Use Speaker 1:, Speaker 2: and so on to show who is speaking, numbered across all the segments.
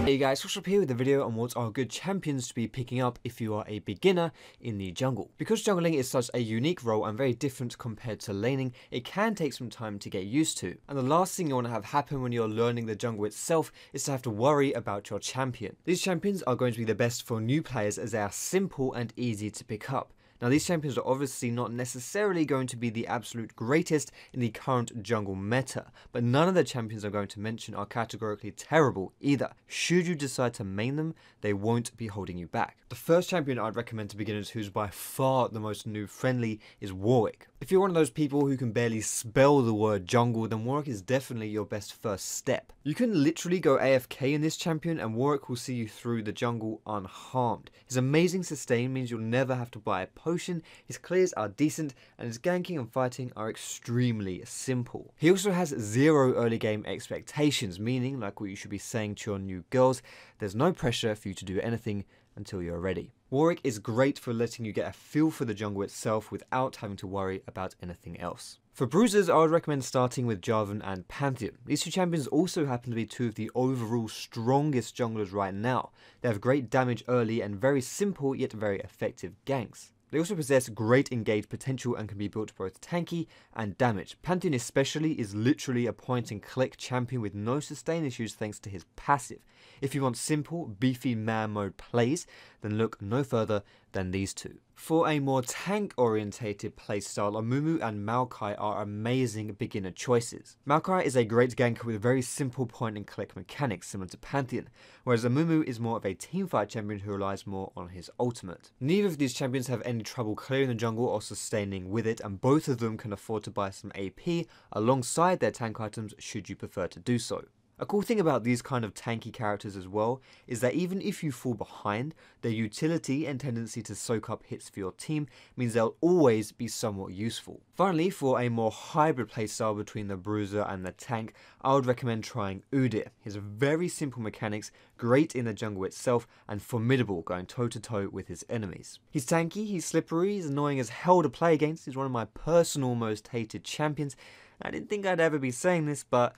Speaker 1: Hey guys, what's up here with the video on what are good champions to be picking up if you are a beginner in the jungle. Because jungling is such a unique role and very different compared to laning, it can take some time to get used to. And the last thing you want to have happen when you're learning the jungle itself is to have to worry about your champion. These champions are going to be the best for new players as they are simple and easy to pick up. Now these champions are obviously not necessarily going to be the absolute greatest in the current jungle meta, but none of the champions I'm going to mention are categorically terrible either. Should you decide to main them, they won't be holding you back. The first champion I'd recommend to beginners, who's by far the most noob friendly, is Warwick. If you're one of those people who can barely spell the word jungle, then Warwick is definitely your best first step. You can literally go AFK in this champion and Warwick will see you through the jungle unharmed. His amazing sustain means you'll never have to buy a potion, his clears are decent, and his ganking and fighting are extremely simple. He also has zero early game expectations, meaning, like what you should be saying to your new girls, there's no pressure for you to do anything until you're ready. Warwick is great for letting you get a feel for the jungle itself without having to worry about anything else. For bruisers, I would recommend starting with Jarvan and Pantheon. These two champions also happen to be two of the overall strongest junglers right now. They have great damage early and very simple yet very effective ganks. They also possess great engage potential and can be built both tanky and damage. Pantheon especially is literally a point and click champion with no sustain issues thanks to his passive. If you want simple, beefy man mode plays, then look no further than these two. For a more tank orientated playstyle, Amumu and Maokai are amazing beginner choices. Maokai is a great ganker with very simple point and click mechanics similar to Pantheon, whereas Amumu is more of a teamfight champion who relies more on his ultimate. Neither of these champions have any trouble clearing the jungle or sustaining with it, and both of them can afford to buy some AP alongside their tank items should you prefer to do so. A cool thing about these kind of tanky characters as well is that even if you fall behind, their utility and tendency to soak up hits for your team means they'll always be somewhat useful. Finally, for a more hybrid playstyle between the bruiser and the tank, I would recommend trying Udyr. He has very simple mechanics, great in the jungle itself, and formidable going toe to toe with his enemies. He's tanky, he's slippery, he's annoying as hell to play against, he's one of my personal most hated champions. I didn't think I'd ever be saying this, but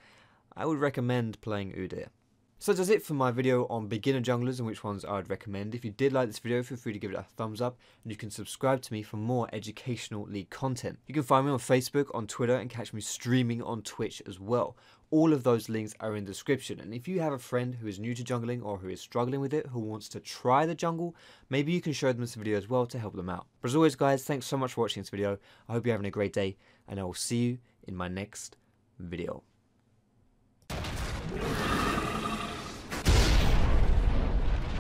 Speaker 1: I would recommend playing Udyr. So that's it for my video on beginner junglers and which ones I would recommend. If you did like this video, feel free to give it a thumbs up, and you can subscribe to me for more educational league content. You can find me on Facebook, on Twitter, and catch me streaming on Twitch as well. All of those links are in the description, and if you have a friend who is new to jungling or who is struggling with it, who wants to try the jungle, maybe you can show them this video as well to help them out. But as always guys, thanks so much for watching this video. I hope you're having a great day, and I will see you in my next video.